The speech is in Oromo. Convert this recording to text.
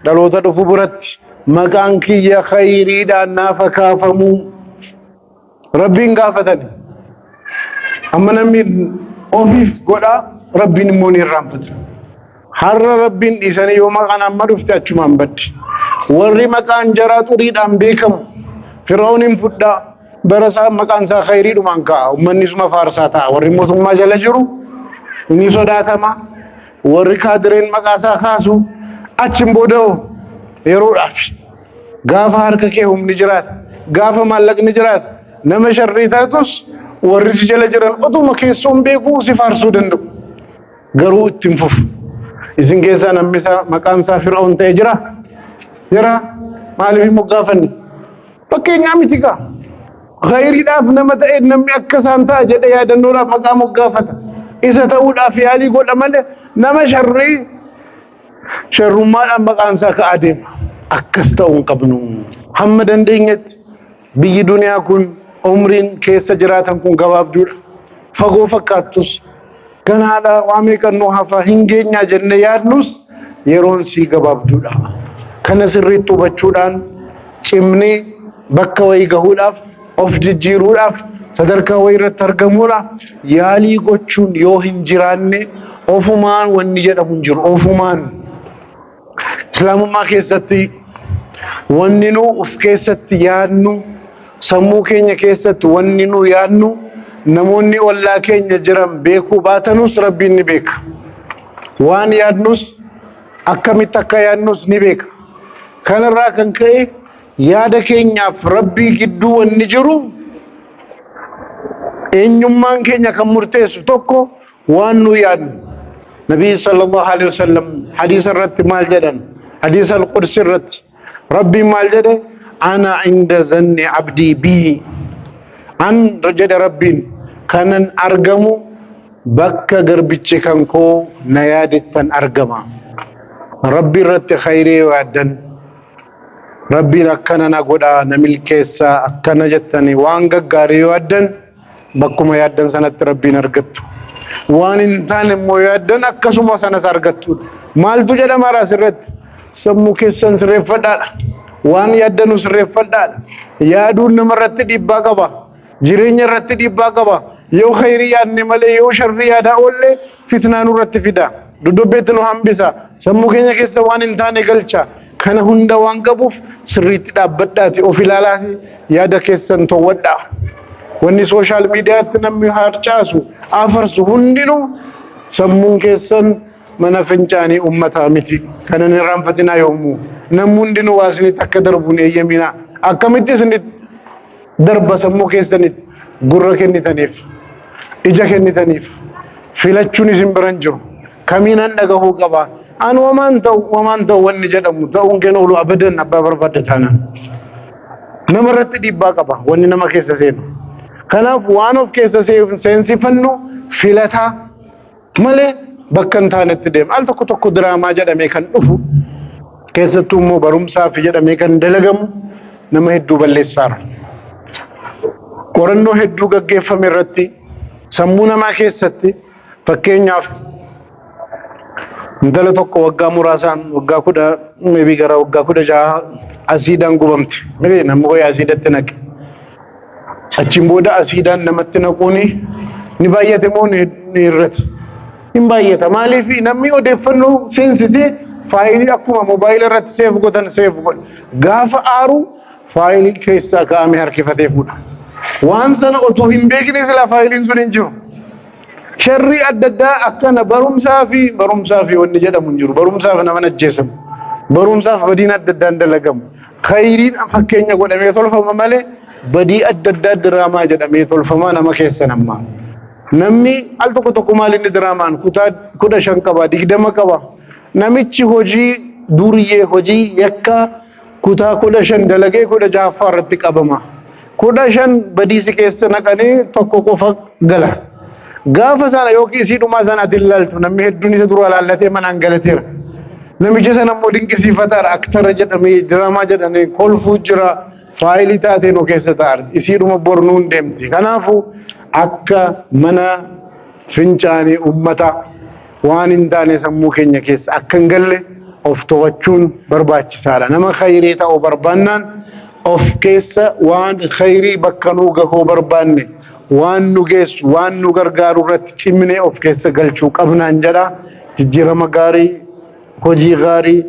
dhaloota dhufu biratti maqaan kiyya khayriidhaan naaf kaafamu rabbiin gaafatani. Amma namni ofiif godha rabbiin immoo ni irraanfata. Har'a rabbiin dhiisanii yoo maqaan amma dhufte achumaan baddi. Warri maqaan jaraa xuriidhaan beekamu Fir'aawniin fudhaa bara isaa maqaan isaa khayriidhumaan ka'a. Uummanni suma faarsaa ta'a. Warri mootummaa jala jiru ni sodaatama. Warri kaadireen maqaa isaa kaasu achiin booda yeroodhaaf gaafa harka kee humni jiraata gaafa maallaqni jiraata nama sharrii taatus warri si jala jiran otuma keessoon beekuu si faarsuu danda'u. Garuu ittiin fufu. Isin keessaa namni isaa maqaan isaa Fir'aawn ta'e jira? Jira? Maaliif immoo gaafanni? Fakkeenyaa miti kaa. Khayriidhaaf nama ta'e namni akka isaan ta'a jedhee yaadannoodhaaf maqaa moggaafata. Isa ta'uudhaaf yaalii godha malee nama sharrii sharrummaadhaan maqaan isaa ka'aa deema. Akkas ta'uu hin qabnu. Hamma dandeenyetti biyyi duniyaa kun umriin keessa jiraatan kun gabaabduudha. Fagoo fakkaattus ganaadha waa meeqannoo hafaa hin geenyaa jennee yaadnus yeroon sii gabaabduudha. Kana sirriitti hubachuudhaan cimnee bakka wayii gahuudhaaf of jijjiiruudhaaf sadarkaa wayii irratti argamuudhaaf yaalii gochuun yoo hin jiraanne ofumaan wanni jedhamu hin jiru. Ofumaan islaamummaa keessatti wanni nu of keessatti yaadnu sammuu keenya keessatti wanni nu yaadnu namoonni ollaa keenya jiran beekuu baatanus rabbiin ni beeka. Waan yaadnus akkamitti akka yaadnus ni beeka. Kanarraa kan ka'e yaada keenyaaf rabbii gidduu wanni jiru eenyummaan keenya kan murteessu tokko waan nu yaadnu. Nabii sallallahu alaihi wasallam hadiisa irratti maal jedhan? Hadiisa al-Qudsi irratti rabbiin maal jedhe? Ana inda zanni abdii bii. An jedhe rabbiin kanan argamu bakka garbichi kan koo na yaadettan argama. Rabbi irratti khayrii yaaddan rabbiin akkana na godha na milkeessa akkana jettanii waan gaggaarii yaaddan bakkuma yaaddan sanatti rabbiin argattu. Waan hin taane immoo yaaddan akkasuma sanas argattu. Maaltu jedhama asirratti? Sammuu keessan sirreeffadhaadha. Waan yaaddanu sirreeffadhaadha. Yaaduun namarratti dhiibbaa qaba. Jireenya irratti dhiibbaa qaba. Yoo khayrii yaadne malee yoo sharrii yaadaa oolle fitnaa nurratti fida. Dudubbeetti nu hambisa. Sammuu keenya keessa waan hin taane galcha. Kana hunda waan qabuuf sirriitti dhaabbadhaati of ilaalaati yaada keessan to'adhaa. Wanni sooshaal miidiyaatti namni harcaasu afarsu hundinuu sammuun keessan mana fincaanii ummataa miti. Kana hin irraanfatinaa yoomuu namni hundinuu waa isinitti akka darbuun eeyyaminaa. Akkamitti isinitti darba sammuu keessanitti gurra kennitaniif ija kennitaniif filachuun isin biran jiru. Kamiinan dhagahuu qaba. An wamaan ta'u wanni jedhamu ta'uun kennu olu abadan abbaa barbaadda taanaan. Namarratti dhiibbaa qaba wanni nama keessa seenu. Kanaaf waan of keessa seensifannu filataa malee bakka hin taanetti deema. Al tokko tokko diraamaa jedhamee kan dhufu keessattuu immoo barumsaaf jedhamee kan dalagamu nama hedduu balleessaara. Qorannoo hedduu gaggeeffame irratti sammuu namaa keessatti fakkeenyaaf intala tokko waggaa muraasaan waggaa 16 asiidaan gubamti. Namni ho'i asiidatti naqe. Achiin booda asiidaan namatti naquuni ni baay'ate moo ni hir'ate? Hin baay'ata. Maaliif namni odeeffannoo seensisee faayilii akkuma moobaayilii irratti seef godhan seef godha. Gaafa aaru faayilii keessaa kaa'amee harkifatee fuudha. Waan sana otoo hin beekne sila faayiliin sun hin jiru. Sharrii adda addaa akkana barumsaa fi wanni jedhamu hin jiru. Barumsaaf nama ajjeesamu. Barumsaaf badiin adda addaan dalagamu. Khayriin fakkeenya godhamee tolfama malee badii adda addaa diraamaa jedhamee tolfamaa nama keessa nammaa. Namni al tokko tokko maal inni diraamaan kutaa 15 qaba 20 qaba. Namichi hojii duriyyee hojii yakka kutaa 15 dalagee 16 irratti qabama. 15 badiisi keessa naqanii tokko qofa gala. Gaafa sana yookiin isii dhumaa sanatti ilaaltu namni hedduun isa dura laallatee manaan galateera. Namicha sana immoo dinqisiifataadha aktara jedhamee diraamaa jedhamee kolfuu jira. Faayilii taatee nu keessa taa'an isiidhuma bornuun deemti. Kanaafuu akka mana fincaanii ummata waan hin taane sammuu keenya keessa akka hin galle of to'achuun barbaachisaadha. Nama khayrii ta'uu barbaannaan of keessa waan khayrii bakka nuu gahuu barbaanne waan nu geessu waan nu gargaaru irratti cimnee of keessa galchuu qabnaan jedha. Jijjiirama gaarii, hojii gaarii